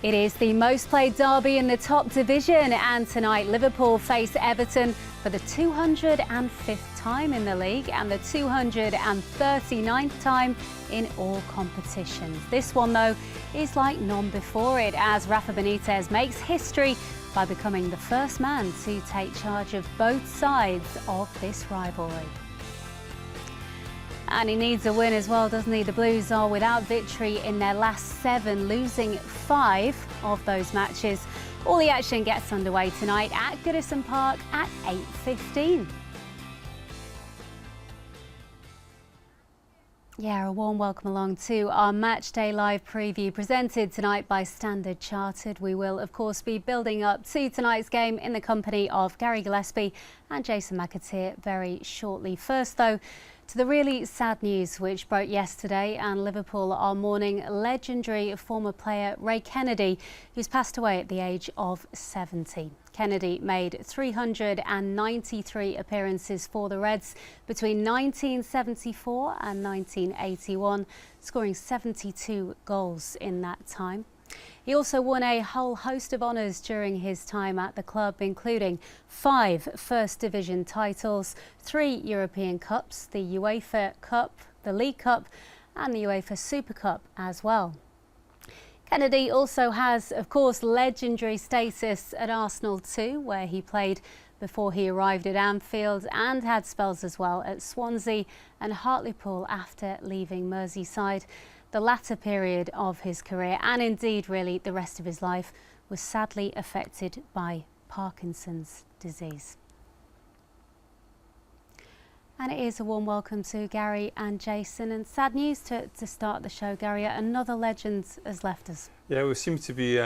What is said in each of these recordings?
It is the most played derby in the top division, and tonight Liverpool face Everton for the 205th time in the league and the 239th time in all competitions. This one, though, is like none before it, as Rafa Benitez makes history by becoming the first man to take charge of both sides of this rivalry. And he needs a win as well, doesn't he? The Blues are without victory in their last 7, losing 5 of those matches. All the action gets underway tonight at Goodison Park at 8:15. Yeah, a warm welcome along to our Matchday live preview presented tonight by Standard Chartered. We will, of course, be building up to tonight's game in the company of Gary Gillespie and Jason McAteer very shortly. First, though, to the really sad news which broke yesterday, and Liverpool are mourning legendary former player Ray Kennedy, who's passed away at the age of 70. Kennedy made 393 appearances for the Reds between 1974 and 1981, scoring 72 goals in that time. He also won a whole host of honours during his time at the club, including 5 First Division titles, 3 European Cups, the UEFA Cup, the League Cup and the UEFA Super Cup as well. Kennedy also has, of course, legendary status at Arsenal too, where he played before he arrived at Anfield, and had spells as well at Swansea and Hartlepool after leaving Merseyside. The latter period of his career, and indeed really the rest of his life, was sadly affected by Parkinson's disease. And it is a warm welcome to Gary and Jason, and sad news to start the show, Gary. Another legend has left us. Yeah, we seem to be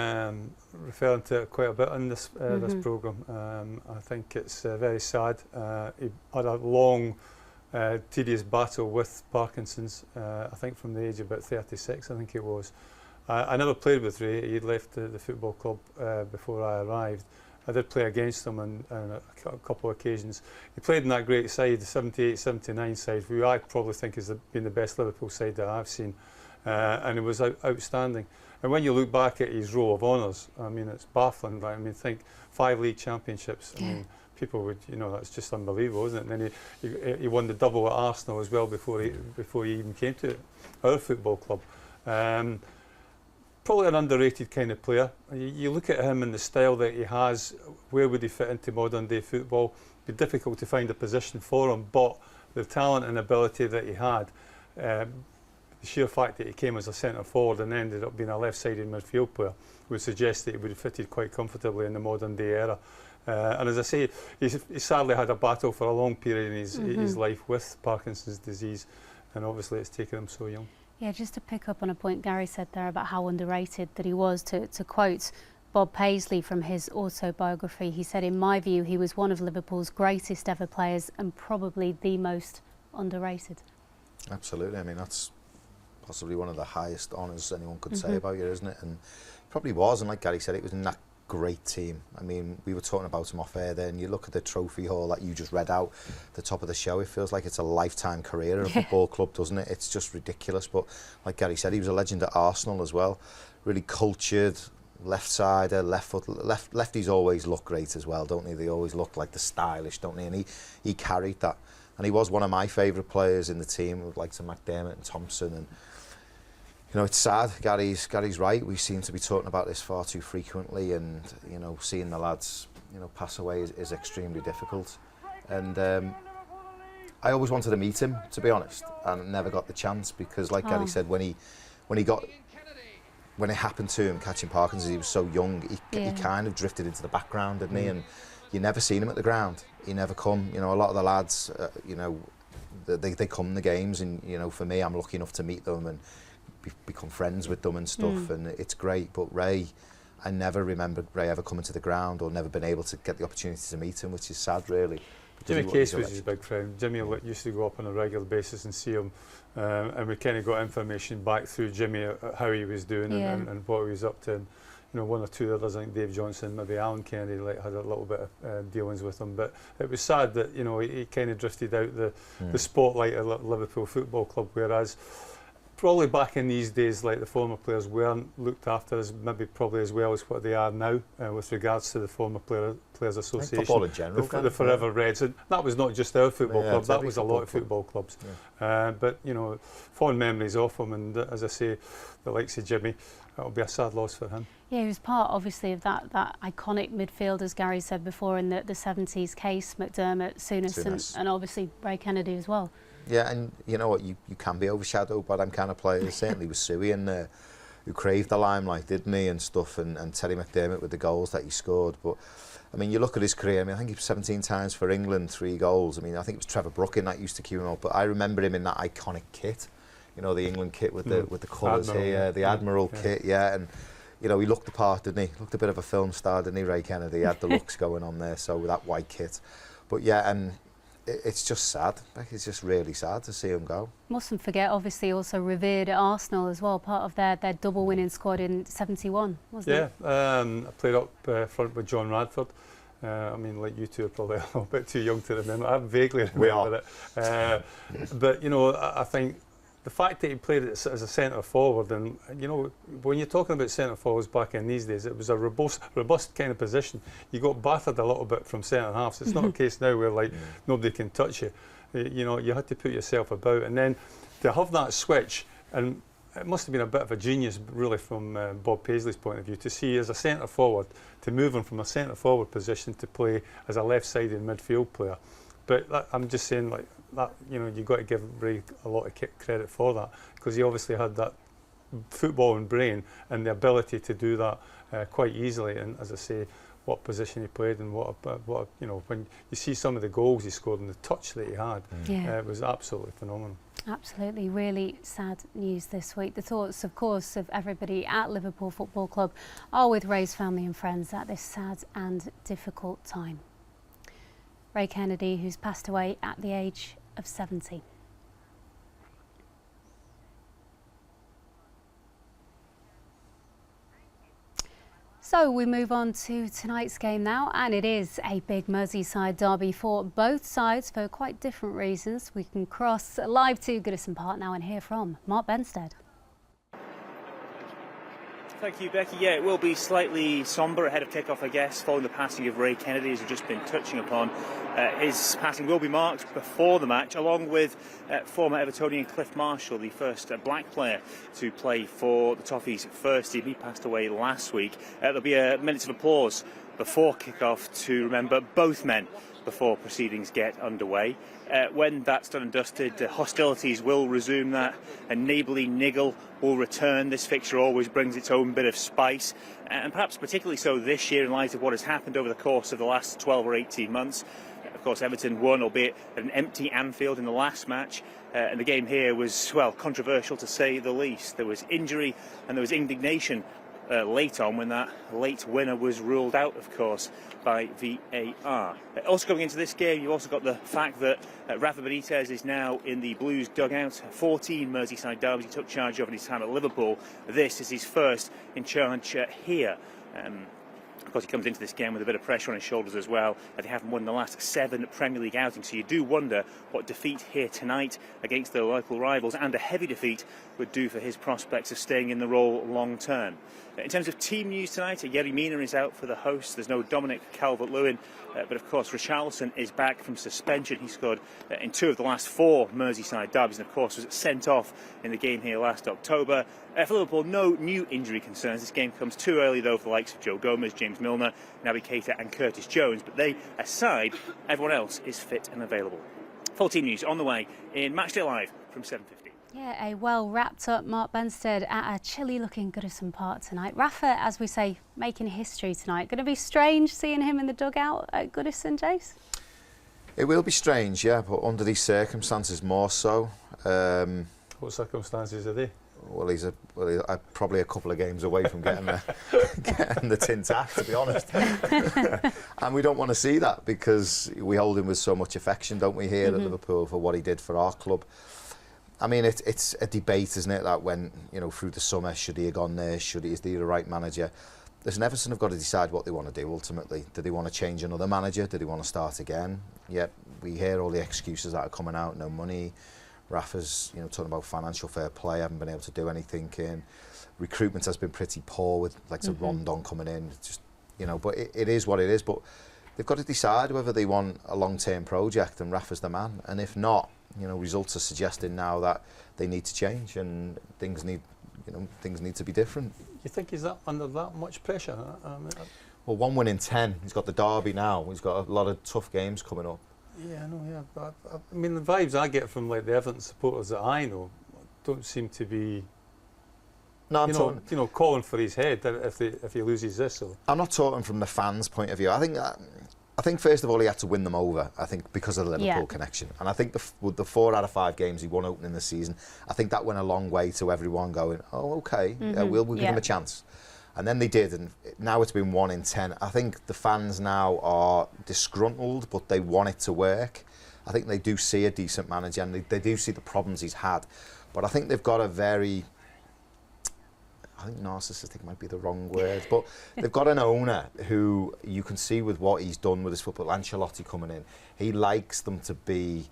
referring to it quite a bit on this this programme. I think it's very sad. He had a long tedious battle with Parkinson's, I think from the age of about 36, I think it was. I never played with Ray. He'd left the football club before I arrived. I did play against him on a couple of occasions. He played in that great side, the 78-79 side, who I probably think has been the best Liverpool side that I've seen, and it was outstanding. And when you look back at his row of honours, I mean, it's baffling. I mean, think 5 league championships. I mean, people would, you know, that's just unbelievable, isn't it? And then he won the double at Arsenal as well before he even came to our football club. Probably an underrated kind of player. You look at him and the style that he has, where would he fit into modern day football? It'd be difficult to find a position for him, but the talent and ability that he had, the sheer fact that he came as a centre forward and ended up being a left-sided midfield player would suggest that he would have fitted quite comfortably in the modern day era. And as I say, he's sadly had a battle for a long period in his life with Parkinson's disease, and obviously it's taken him so young. Yeah, just to pick up on a point Gary said there about how underrated that he was, to quote Bob Paisley from his autobiography, he said, "In my view, he was one of Liverpool's greatest ever players and probably the most underrated." Absolutely. I mean, that's possibly one of the highest honours anyone could say about you, isn't it? And probably was, and like Gary said, it was in that great team. I mean, we were talking about him off air there, and you look at the trophy hall that you just read out the top of the show, it feels like it's a lifetime career at a football club, doesn't it? It's just ridiculous. But like Gary said, he was a legend at Arsenal as well. Really cultured, left-sider, left foot, lefties always look great as well, don't they? They always look like the stylish, don't they? And he carried that. And he was one of my favourite players in the team, with likes of McDermott and Thompson. And you know, it's sad. Gary's right. We seem to be talking about this far too frequently, and you know, seeing the lads, you know, pass away is extremely difficult. And I always wanted to meet him, to be honest, and never got the chance because, like Gary said, when it happened to him, catching Parkinson's, he was so young. He kind of drifted into the background, didn't he? And you never seen him at the ground. He never come. You know, a lot of the lads, you know, they come to the games, and you know, for me, I'm lucky enough to meet them and become friends with them and stuff, and it's great. But Ray, I never remember Ray ever coming to the ground or never been able to get the opportunity to meet him, which is sad, really. Jimmy Case was his big friend. Jimmy used to go up on a regular basis and see him, and we kind of got information back through Jimmy how he was doing and what he was up to. And, you know, one or two others, I think Dave Johnson, maybe Alan Kennedy, had a little bit of dealings with him. But it was sad that, you know, he kind of drifted out the spotlight of Liverpool Football Club, whereas probably back in these days, like the former players weren't looked after as probably as well as what they are now with regards to the former players association. Football in general, the Forever Reds. And that was not just our football club. That was a lot of football clubs. Yeah. But you know, fond memories of him, and as I say, the likes of Jimmy. It'll be a sad loss for him. Yeah, he was part, obviously, of that iconic midfield, as Gary said before, in the 70s. Case, McDermott, Souness. And obviously Ray Kennedy as well. Yeah, and you know what, you can be overshadowed by them kind of players. Certainly with Suey in there, who craved the limelight, didn't he, and stuff, and Terry McDermott with the goals that he scored. But I mean, you look at his career. I mean, I think he was 17 times for England, 3 goals. I mean, I think it was Trevor Brooking that used to queue him up, but I remember him in that iconic kit. You know, the England kit with the colours here, the Admiral kit, and you know, he looked the part, didn't he? Looked a bit of a film star, didn't he, Ray Kennedy? He had the looks going on there, so with that white kit. But yeah, and it's just sad. Like, it's just really sad to see him go. Mustn't forget, obviously, also revered at Arsenal as well, part of their double winning squad in '71, wasn't it? Yeah, I played up front with John Radford. I mean, like you two are probably a little bit too young to remember. I vaguely remember it. But, you know, I think the fact that he played as a centre forward, and you know, when you're talking about centre forwards back in these days, it was a robust kind of position. You got battered a little bit from centre halves. It's not a case now where like nobody can touch you. You know, you had to put yourself about, and then to have that switch, and it must have been a bit of a genius, really, from Bob Paisley's point of view, to see as a centre forward, to move him from a centre forward position to play as a left-sided midfield player. But I'm just saying, like, that, you know, you've got to give Ray a lot of credit for that, because he obviously had that footballing brain and the ability to do that quite easily. And as I say, what position he played, and what you know, when you see some of the goals he scored and the touch that he had, it was absolutely phenomenal. Absolutely, really sad news this week. The thoughts, of course, of everybody at Liverpool Football Club are with Ray's family and friends at this sad and difficult time. Ray Kennedy, who's passed away at the age of 70. So we move on to tonight's game now, and it is a big Merseyside derby for both sides for quite different reasons. We can cross live to Goodison Park now and hear from Mark Benstead. Thank you, Becky. Yeah, it will be slightly sombre ahead of kick-off, I guess, following the passing of Ray Kennedy, as we've just been touching upon. His passing will be marked before the match, along with former Evertonian Cliff Marshall, the first black player to play for the Toffees first team. He passed away last week. There'll be a minute of applause before kick-off to remember both men before proceedings get underway. When that's done and dusted, hostilities will resume. That a neighbourly niggle will return. This fixture always brings its own bit of spice, and perhaps particularly so this year in light of what has happened over the course of the last 12 or 18 months. Of course, Everton won, albeit at an empty Anfield in the last match, and the game here was, well, controversial to say the least. There was injury and there was indignation late on when that late winner was ruled out, of course, by VAR. Also going into this game, you've also got the fact that Rafa Benitez is now in the Blues dugout. 14 Merseyside derbys he took charge of in his time at Liverpool. This is his first in charge here. Of course, he comes into this game with a bit of pressure on his shoulders as well. They haven't won the last 7 Premier League outings, so you do wonder what defeat here tonight against their local rivals, and a heavy defeat, would do for his prospects of staying in the role long term. In terms of team news tonight, Yerry Mina is out for the hosts. There's no Dominic Calvert-Lewin, but of course Richarlison is back from suspension. He scored in 2 of the last 4 Merseyside derbies, and of course was sent off in the game here last October. For Liverpool, no new injury concerns. This game comes too early though for the likes of Joe Gomez, James Milner, Naby Keita and Curtis Jones, but they aside, everyone else is fit and available. Full team news on the way in Matchday Live from 7:50. Yeah, a well wrapped up Mark Benstead at a chilly looking Goodison Park tonight. Rafa, as we say, making history tonight. Going to be strange seeing him in the dugout at Goodison, Jace? It will be strange, yeah, but under these circumstances more so. What circumstances are they? Well, he's probably a couple of games away from getting the tin tack, to be honest. And we don't want to see that, because we hold him with so much affection, don't we, here at Liverpool, for what he did for our club. I mean, it's a debate, isn't it, that when, you know, through the summer, should he have gone there, is he the right manager? Listen, Everton have got to decide what they want to do ultimately. Do they want to change another manager? Do they want to start again? Yep, we hear all the excuses that are coming out, no money, Rafa's, talking about financial fair play, haven't been able to do anything in. Recruitment has been pretty poor with like Rondon coming in. Just, but it is what it is. But they've got to decide whether they want a long-term project, and Rafa's the man. And if not, results are suggesting now that they need to change and things need to be different. You think he's under that much pressure? Well, 1 win in 10. He's got the derby now. He's got a lot of tough games coming up. Yeah, I know. Yeah, but I mean, the vibes I get from like the Everton supporters that I know don't seem to be. No, I'm talking, calling for his head if he loses this. Or. I'm not talking from the fans' point of view. I think first of all he had to win them over. I think because of the Liverpool connection, and I think with the 4 out of 5 games he won opening the season, I think that went a long way to everyone going, oh, okay, we'll give him a chance. And then they did, and now it's been 1 in 10. I think the fans now are disgruntled, but they want it to work. I think they do see a decent manager, and they do see the problems he's had. But I think they've got a very, I think narcissistic might be the wrong word, but they've got an owner who you can see with what he's done with his football. Ancelotti coming in, he likes them to be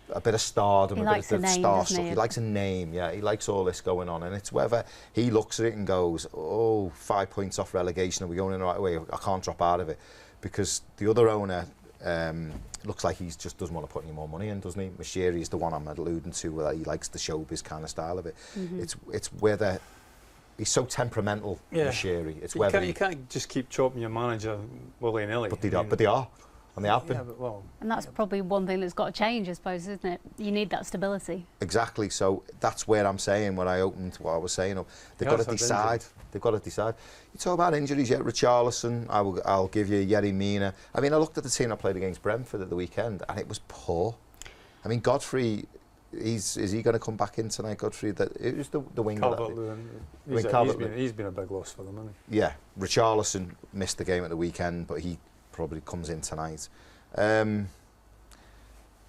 a bit of stardom, a bit of starstruck. He likes a name, yeah. He likes all this going on, and it's whether he looks at it and goes, "Oh, 5 points off relegation, are we going in the right way? I can't drop out of it," because the other owner looks like he just doesn't want to put any more money in, doesn't he? Mashiri is the one I'm alluding to, where he likes the showbiz kind of style of it. It's whether he's so temperamental, Mashiri. It's whether you can't just keep chopping your manager willy-nilly. But they are. And they have been. Yeah, and that's probably one thing that's got to change, I suppose, isn't it? You need that stability. Exactly. So that's where I'm saying, when I opened what I was saying, they've got to decide. They've got to decide. You talk about injuries, Richarlison, I'll give you Yerry Mina. I mean, I looked at the team I played against Brentford at the weekend, and it was poor. I mean, Godfrey, is he going to come back in tonight, Godfrey? It was the winger. He's been a big loss for them, hasn't he? Yeah. Richarlison missed the game at the weekend, but he probably comes in tonight.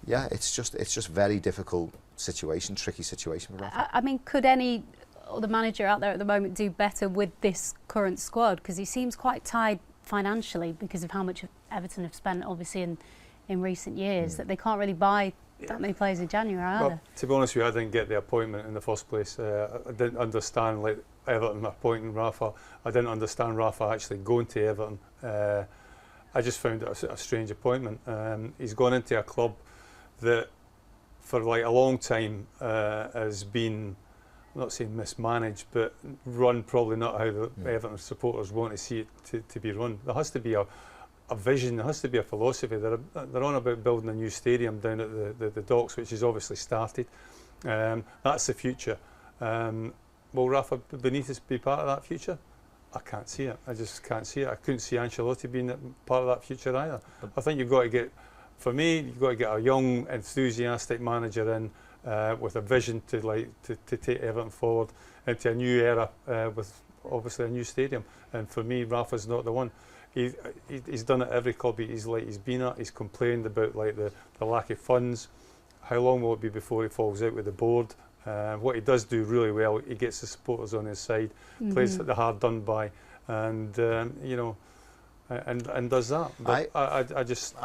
It's just very difficult situation, tricky situation for Rafa. I mean, could any other manager out there at the moment do better with this current squad? Because he seems quite tied financially because of how much Everton have spent, obviously, in recent years, that they can't really buy that many players in January either. Well, to be honest with you, I didn't get the appointment in the first place. I didn't understand like Everton appointing Rafa. I didn't understand Rafa actually going to Everton. I just found it a strange appointment. He's gone into a club that for like a long time has been, I'm not saying mismanaged, but run probably not how the Everton supporters want to see it to be run. There has to be a vision, there has to be a philosophy. They're on about building a new stadium down at the docks, which is obviously started. That's the future. Will Rafa Benitez be part of that future? I can't see it. I just can't see it. I couldn't see Ancelotti being part of that future either. I think you've got to get a young, enthusiastic manager in with a vision to take Everton forward into a new era with obviously a new stadium. And for me, Rafa's not the one. He's done it at every club he's been at. He's complained about like the lack of funds. How long will it be before he falls out with the board? What he does do really well, he gets the supporters on his side, plays the hard done by, and and does that. But I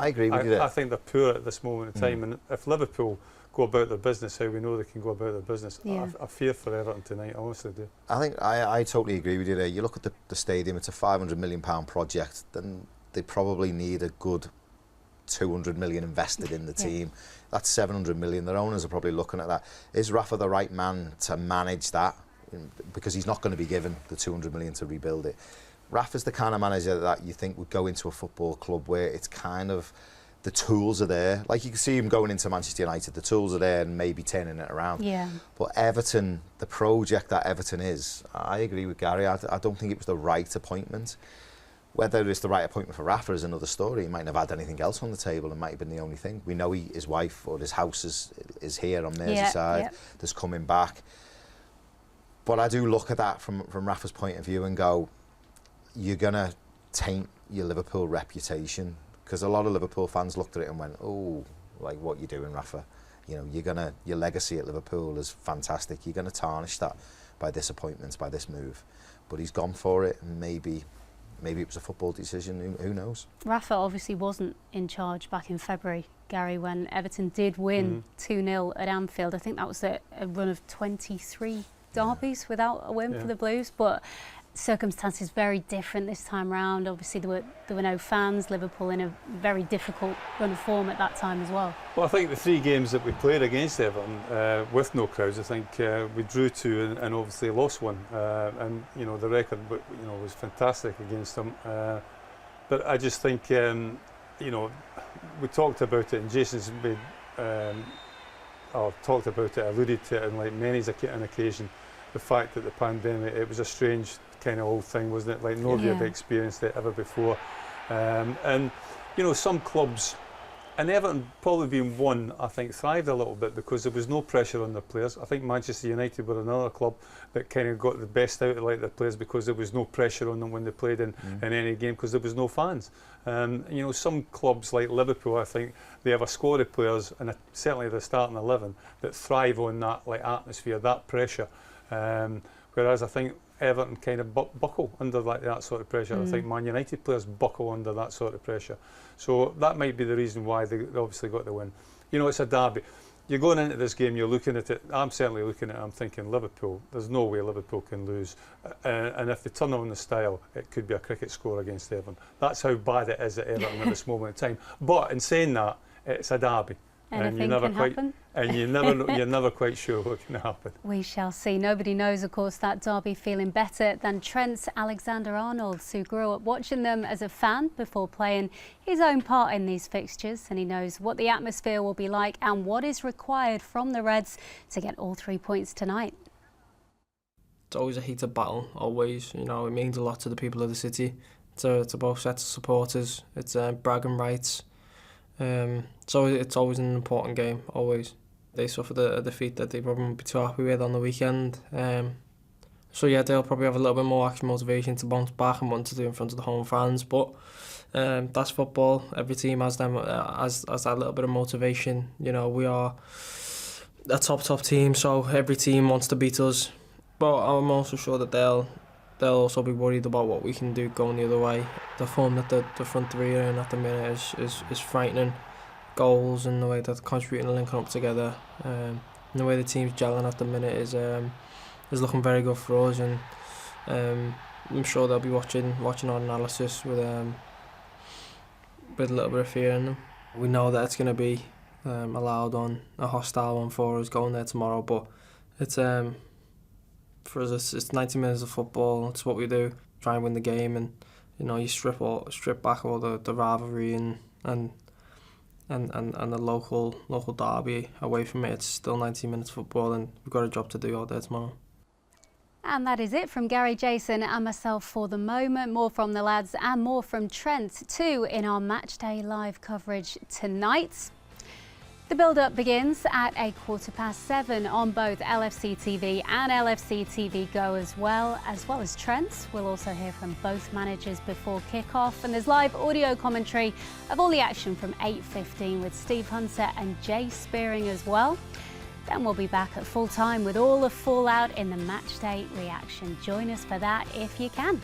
agree with you there. I think they're poor at this moment in time, and if Liverpool go about their business how we know they can go about their business, I fear for Everton tonight. I honestly do. I think I totally agree with you there. You look at the stadium; it's a £500 million project. Then they probably need a good 200 million invested in the team. That's 700 million. Their owners are probably looking at that. Is Rafa the right man to manage that? Because he's not going to be given the 200 million to rebuild it. Rafa's the kind of manager that you think would go into a football club where it's kind of, the tools are there. Like you can see him going into Manchester United, the tools are there and maybe turning it around. Yeah. But Everton, the project that Everton is, I agree with Gary. I don't think it was the right appointment. Whether it's the right appointment for Rafa is another story. He mightn't have had anything else on the table and might have been the only thing. We know his wife or his house is here on Merseyside. There's coming back. But I do look at that from Rafa's point of view and go, you're going to taint your Liverpool reputation. Because a lot of Liverpool fans looked at it and went, oh, like what you doing, Rafa? You know, your legacy at Liverpool is fantastic. You're going to tarnish that by this appointment, by this move. But he's gone for it, and maybe maybe it was a football decision, who knows. Rafa obviously wasn't in charge back in February, Gary, when Everton did win 2-0 at Anfield. I think that was a run of 23 derbies without a win for the Blues, but circumstances very different this time round. Obviously there were no fans, Liverpool in a very difficult run of form at that time as well. Well, I think the 3 games that we played against Everton with no crowds, I think we drew 2 and obviously lost 1, and you know the record was fantastic against them, but I just think you know, we talked about it and Jason's made talked about it, alluded to it on like many's an occasion, the fact that the pandemic, it was a strange kind of old thing, wasn't it? Like nobody had experienced it ever before, and you know, some clubs, and Everton probably being one, I think thrived a little bit because there was no pressure on their players. I think Manchester United were another club that kind of got the best out of like their players because there was no pressure on them when they played in any game because there was no fans. You know, some clubs like Liverpool, I think they have a squad of players, and certainly the starting 11, that thrive on that like atmosphere, that pressure. Whereas I think Everton kind of buckle under that sort of pressure. I think Man United players buckle under that sort of pressure. So that might be the reason why they obviously got the win. You know, it's a derby. You're going into this game, you're looking at it, I'm certainly looking at it, I'm thinking Liverpool, there's no way Liverpool can lose. And if they turn on the style, it could be a cricket score against Everton. That's how bad it is at Everton at this moment in time. But in saying that, it's a derby. Anything can happen. And you're never quite sure what can happen. We shall see. Nobody knows, of course, that derby feeling better than Trent Alexander-Arnold, who grew up watching them as a fan before playing his own part in these fixtures, and he knows what the atmosphere will be like and what is required from the Reds to get all 3 points tonight. It's always a heated battle, always. You know, it means a lot to the people of the city, to both sets of supporters. It's bragging rights. So it's always an important game, always. They suffered a defeat that they probably won't be too happy with on the weekend. So yeah, they'll probably have a little bit more extra motivation to bounce back and want to do in front of the home fans. But that's football. Every team has them as that little bit of motivation. You know, we are a top team, so every team wants to beat us. But I'm also sure that they'll also be worried about what we can do going the other way. The form that the front 3 are in at the minute is frightening. Goals and the way that they're contributing and linking up together, and the way the team's gelling at the minute is looking very good for us. And I'm sure they'll be watching our analysis with a little bit of fear in them. We know that it's going to be a loud one, a hostile one for us going there tomorrow, but it's for us it's 90 minutes of football. It's what we do. Try and win the game, and you know, you strip back all the rivalry and the local derby away from it. It's still 90 minutes of football, and we've got a job to do out there tomorrow. And that is it from Gary, Jason and myself for the moment. More from the lads and more from Trent too in our Matchday live coverage tonight. The build-up begins at 7:15 on both LFC TV and LFC TV Go as well as Trent. We'll also hear from both managers before kick-off, and there's live audio commentary of all the action from 8:15 with Steve Hunter and Jay Spearing as well. Then we'll be back at full time with all the fallout in the Matchday reaction. Join us for that if you can.